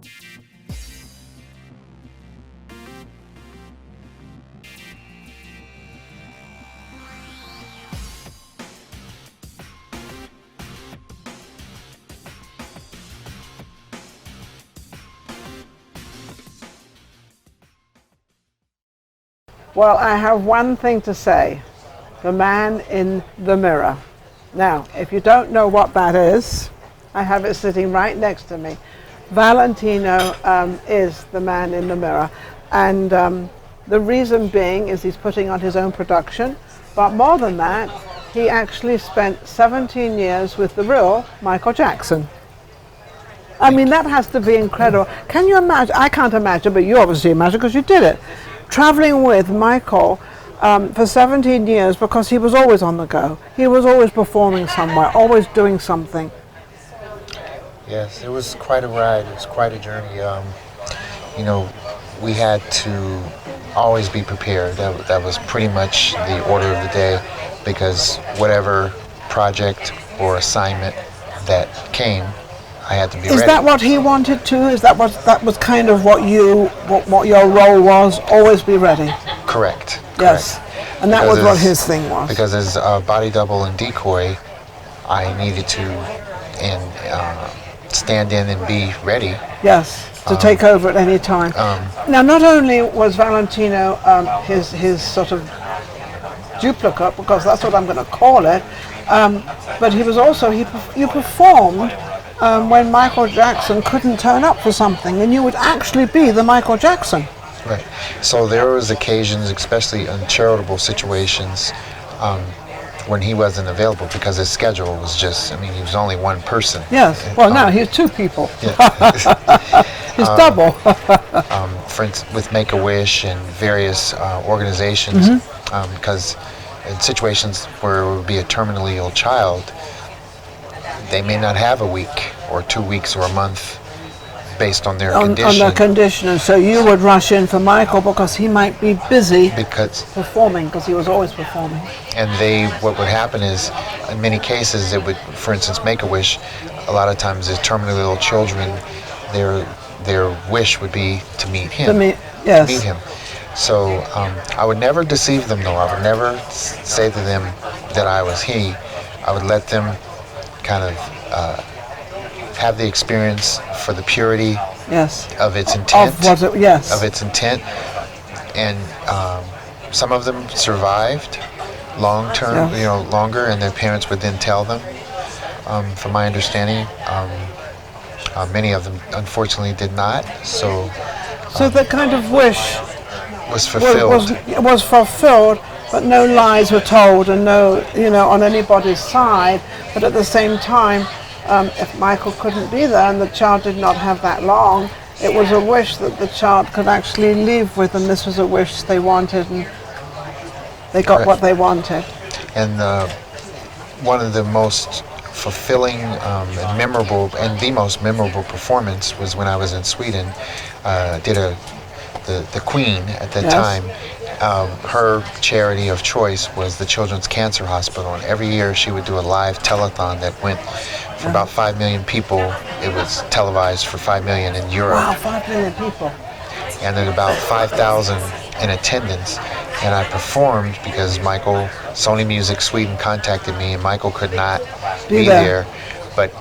Well, I have one thing to say. The Man in the Mirror. Now, if you don't know what that is, I have it sitting right next to me. Valentino is the man in the mirror. And the reason being is he's putting on his own production. But more than that, he actually spent 17 years with the real Michael Jackson. I mean, that has to be incredible. Can you imagine? I can't imagine, but you obviously imagine because you did it. Traveling with Michael for 17 years because he was always on the go. He was always performing somewhere, always doing something. Yes, it was quite a ride. It was quite a journey. You know, we had to always be prepared. That was pretty much the order of the day, because whatever project or assignment that came, I had to be ready. Is that what he wanted to? Is that was kind of what your role was? Always be ready. Correct. Yes, and that was what his thing was. Because as a body double and decoy, I needed to stand in and be ready. Yes, to take over at any time. Now, not only was Valentino his sort of duplicate, because that's what I'm going to call it, but he was also you performed when Michael Jackson couldn't turn up for something, and you would actually be the Michael Jackson. Right. So there was occasions, especially in charitable situations, when he wasn't available because his schedule was just, I mean, he was only one person. Yes. Well, now he's two people. Yeah. He's double. For instance, with Make-A-Wish and various organizations, because in situations where it would be a terminally ill child, they may not have a week or 2 weeks or a month based on their condition. On their condition, and so you would rush in for Michael because he might be busy performing, because he was always performing. And what would happen is, in many cases, it would, for instance, Make-A-Wish, a lot of times the terminally ill children, their wish would be to meet him. To meet him. So I would never deceive them, though. I would never say to them that I was he. I would let them kind of have the experience for the purity of its intent. Of its intent. And some of them survived long-term, longer, and their parents would then tell them. From my understanding, many of them unfortunately did not. So the kind of wish was fulfilled. Was fulfilled, but no lies were told, and no, on anybody's side. But at the same time, if Michael couldn't be there and the child did not have that long, it was a wish that the child could actually live with, and this was a wish they wanted, and they got what they wanted. And one of the most fulfilling and memorable, and the most memorable performance was when I was in Sweden. Did the Queen at that time. Her charity of choice was the Children's Cancer Hospital, and every year she would do a live telethon that went for about 5 million people. It was televised for 5 million in Europe. Wow, 5 million people. And then about 5,000 in attendance. And I performed because Sony Music Sweden contacted me, and Michael could not be there. But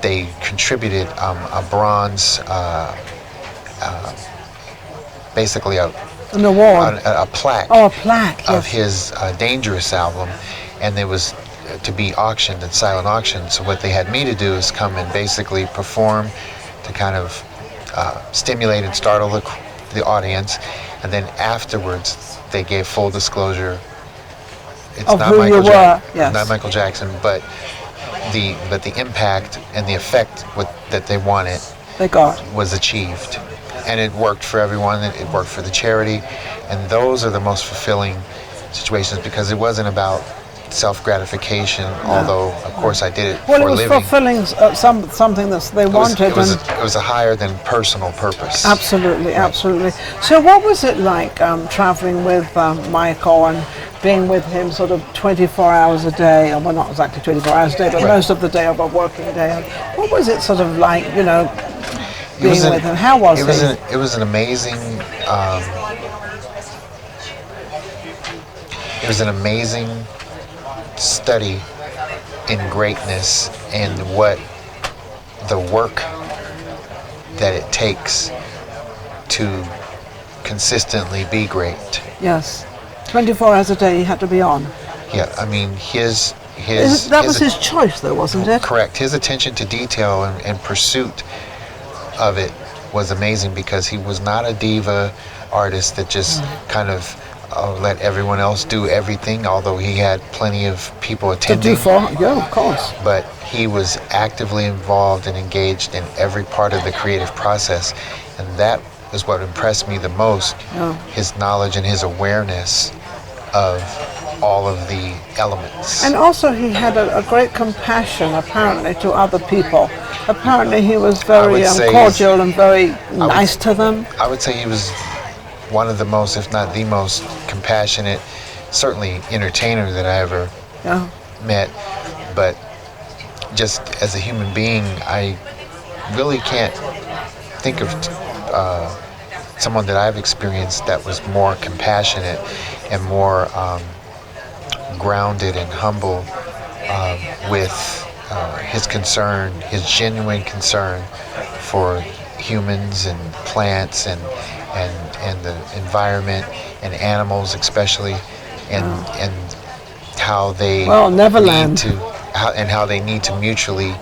they contributed a bronze, basically an award, a plaque. Oh, a plaque of his Dangerous album, and it was to be auctioned at silent auction. So what they had me to do is come and basically perform to kind of stimulate and startle the audience, and then afterwards they gave full disclosure. It's of not who Michael you were, yes. Not Michael Jackson, but the impact and the effect that they wanted was achieved. And it worked for everyone. It worked for the charity, and those are the most fulfilling situations, because it wasn't about self-gratification. Although, of course, I did it for a living. Well, it was fulfilling something that they wanted. It was a higher than personal purpose. Absolutely, right. Absolutely. So, what was it like traveling with Michael and being with him sort of 24 hours a day? Well, not exactly 24 hours a day, but most of the day of a working day. What was it sort of like? being with him? How was he? It was an amazing. It was an amazing study in greatness and what the work that it takes to consistently be great. Yes, 24 hours a day he had to be on. Yeah, I mean That was his choice, though, wasn't it? Correct. His attention to detail and pursuit of it was amazing because he was not a diva artist that just kind of let everyone else do everything, although he had plenty of people attending. Yeah, of course. But he was actively involved and engaged in every part of the creative process, and that is what impressed me the most, his knowledge and his awareness of all of the elements. And also he had a great compassion, apparently, to other people. Apparently he was very cordial and very nice to them. I would say he was one of the most, if not the most, compassionate, certainly entertainer that I ever met. But just as a human being, I really can't think of someone that I've experienced that was more compassionate and more grounded and humble with his concern, his genuine concern for humans and plants and the environment and animals especially, and how they Neverland how they need to mutually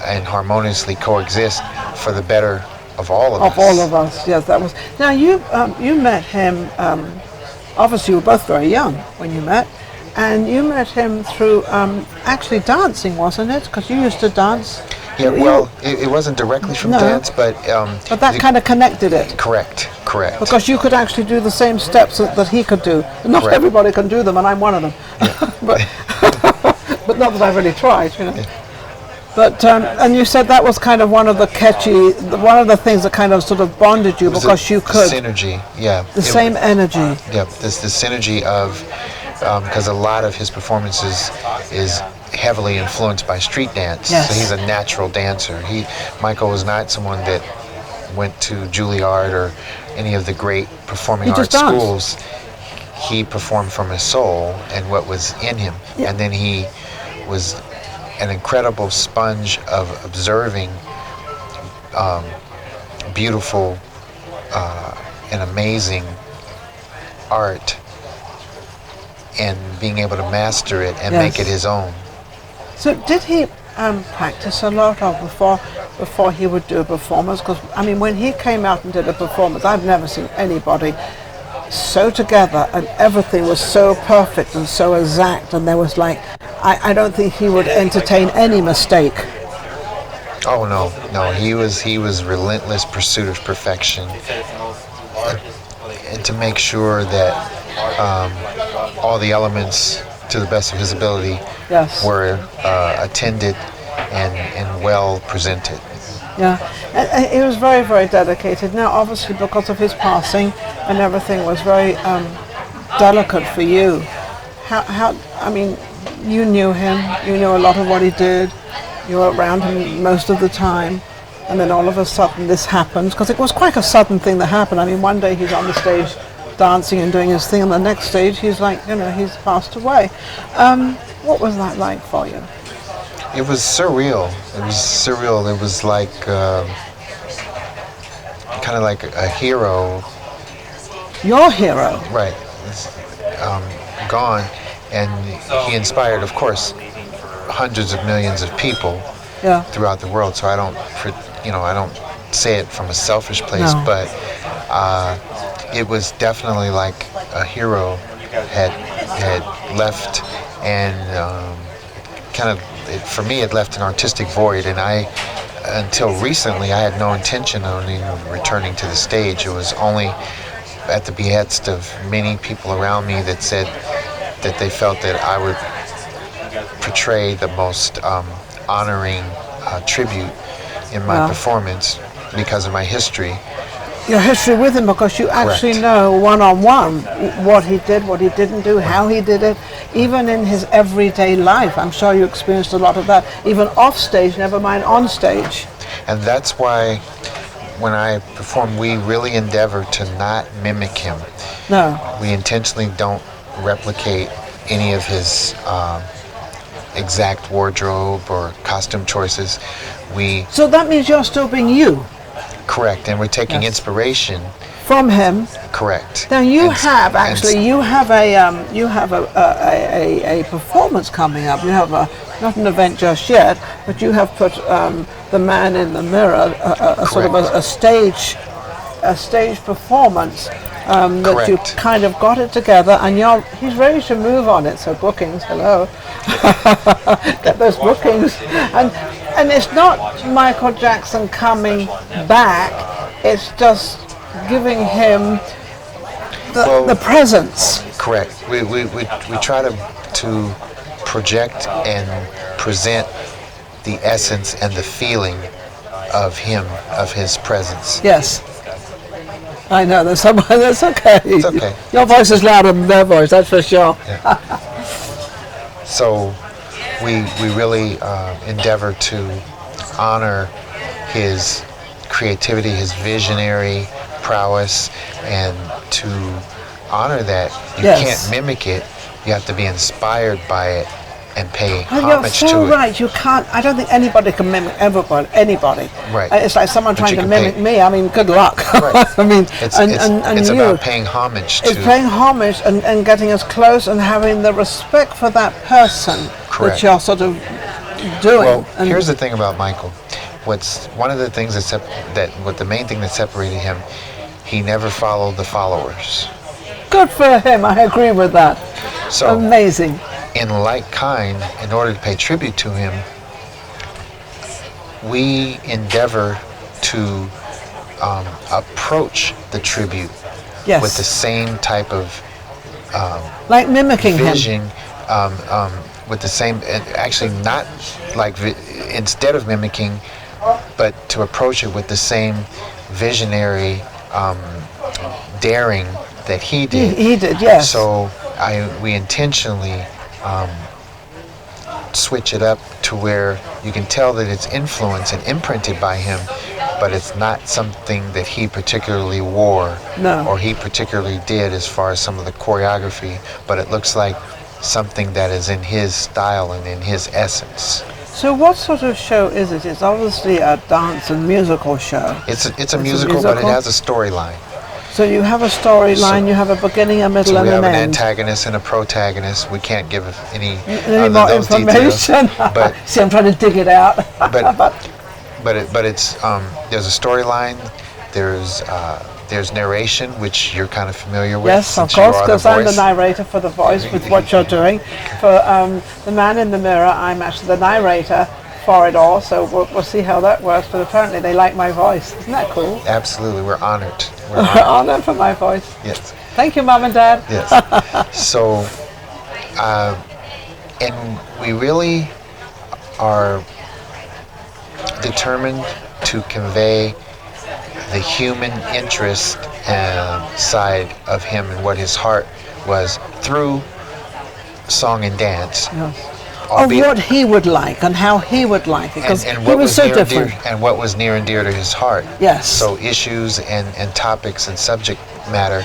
and harmoniously coexist for the better of all of us. Of all of us, yes, that was. Now you met him. Obviously, you were both very young when you met, and you met him through actually dancing, wasn't it? Because you used to dance. Yeah, well, it wasn't directly from dance, but that kind of connected it. Correct. Because you could actually do the same steps that he could do. Not everybody can do them, and I'm one of them. Yeah. but not that I've really tried, you know. Yeah. But and you said that was kind of one of the things that kind of sort of bonded you because you could. The synergy, yeah. The same energy. Yeah, this the synergy of because a lot of his performances is heavily influenced by street dance. Yes. So he's a natural dancer. Michael was not someone that went to Juilliard or any of the great performing arts schools. He performed from his soul and what was in him, and then he was an incredible sponge of observing beautiful and amazing art and being able to master it and make it his own. So did he practice a lot before he would do a performance? Because I mean, when he came out and did a performance, I've never seen anybody so together and everything was so perfect and so exact, and there was like, I don't think he would entertain any mistake. Oh no, he was relentless pursuit of perfection, and to make sure that all the elements, to the best of his ability, were attended and well presented. Yeah, and he was very, very dedicated. Now, obviously, because of his passing, and everything was very delicate for you. How? I mean, you knew him. You knew a lot of what he did. You were around him most of the time, and then all of a sudden this happens, because it was quite a sudden thing that happened. I mean, one day he's on the stage dancing and doing his thing, and the next stage he's like, he's passed away. What was that like for you? It was surreal. It was like kind of like a hero. Your hero. Right. Gone, and he inspired, of course, hundreds of millions of people throughout the world. So I don't say it from a selfish place, but it was definitely like a hero had left, and for me, it left an artistic void, and until recently, I had no intention of even returning to the stage. It was only at the behest of many people around me that said that they felt that I would portray the most honoring tribute in my performance because of my history. Your history with him, because you actually know one-on-one what he did, what he didn't do, how he did it, even in his everyday life. I'm sure you experienced a lot of that, even off stage, never mind on stage. And that's why when I perform, we really endeavor to not mimic him. No. We intentionally don't replicate any of his exact wardrobe or costume choices. So that means you're still being you. Correct, and we're taking inspiration from him. Correct. Now you have a performance coming up. You have not an event just yet, but you have put The Man in the Mirror, a sort of a stage performance that you kind of got it together, and he's ready to move on it. So bookings, hello, get those bookings, and it's not Michael Jackson coming back. It's just giving him the presence. Correct. We try to project and present the essence and the feeling of him, of his presence. Yes. I know, there's someone, that's okay. It's okay. Your voice is louder than their voice, that's for sure. Yeah. So we really endeavor to honor his creativity, his visionary prowess, and to honor that. You can't mimic it, you have to be inspired by it and pay homage to it. You're so right. You can't. I don't think anybody can mimic anybody. Right. It's like someone trying to mimic me. I mean, good luck. Right. I mean, it's about paying homage to. It's paying homage and getting as close and having the respect for that person that you're sort of doing. Well, here's the thing about Michael. One of the things the main thing that separated him, he never followed the followers. Good for him. I agree with that. So amazing. In like kind, in order to pay tribute to him, we endeavor to approach the tribute with the same type of like mimicking vision, him. with the same, actually not like instead of mimicking, but to approach it with the same visionary daring that he did. He did, yes. So we intentionally switch it up to where you can tell that it's influenced and imprinted by him, but it's not something that he particularly wore or he particularly did as far as some of the choreography, but it looks like something that is in his style and in his essence. So what sort of show is it? It's obviously a dance and musical show. It's a musical, but it has a storyline. So you have a storyline, you have a beginning, a middle, and an end. We have an antagonist and a protagonist. We can't give any more those information. Details, but see, I'm trying to dig it out. but it's there's a storyline. There's narration, which you're kind of familiar with. Yes, of course, because I'm the narrator for the voice with what you're doing. For The Man in the Mirror, I'm actually the narrator for it all, so we'll see how that works, but apparently they like my voice. Isn't that cool? Absolutely, we're honored. We're honored for my voice. Yes. Thank you, Mom and Dad. Yes. So, and we really are determined to convey the human interest side of him and what his heart was through song and dance. Yes. Of what he would like and how he would like it, because he was so different. And what was near and dear to his heart. Yes. So issues and topics and subject matter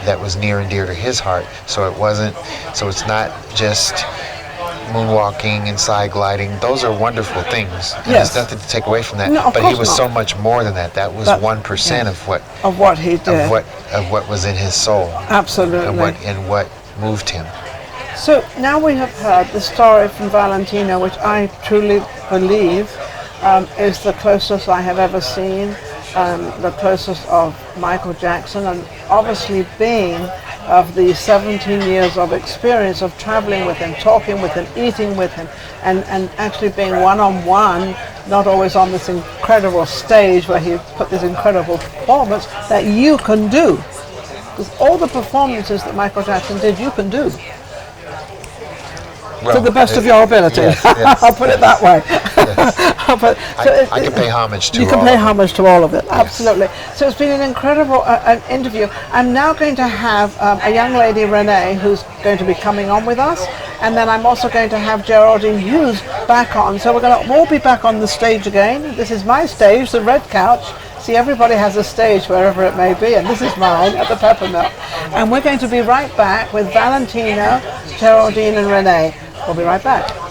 that was near and dear to his heart. So it's not just moonwalking and slide gliding. Those are wonderful things. And there's nothing to take away from that. No, but he was so much more than that. That was 1% of what he did. Of what was in his soul. Absolutely. And what moved him. So now we have heard the story from Valentino, which I truly believe is the closest I have ever seen, the closest of Michael Jackson, and obviously being of the 17 years of experience of traveling with him, talking with him, eating with him, and actually being one-on-one, not always on this incredible stage where he put this incredible performance that you can do. Because all the performances that Michael Jackson did, you can do. Well, to the best of your ability. Yes. I'll put it that way. Yes. I can pay homage to all of it. You can pay homage to all of it, absolutely. So it's been an incredible interview. I'm now going to have a young lady, Renee, who's going to be coming on with us, and then I'm also going to have Geraldine Hughes back on. So we're going to all be back on the stage again. This is my stage, the red couch. See, everybody has a stage wherever it may be, and this is mine at the Peppermill. And we're going to be right back with Valentino, Geraldine, and Renee. We'll be right back.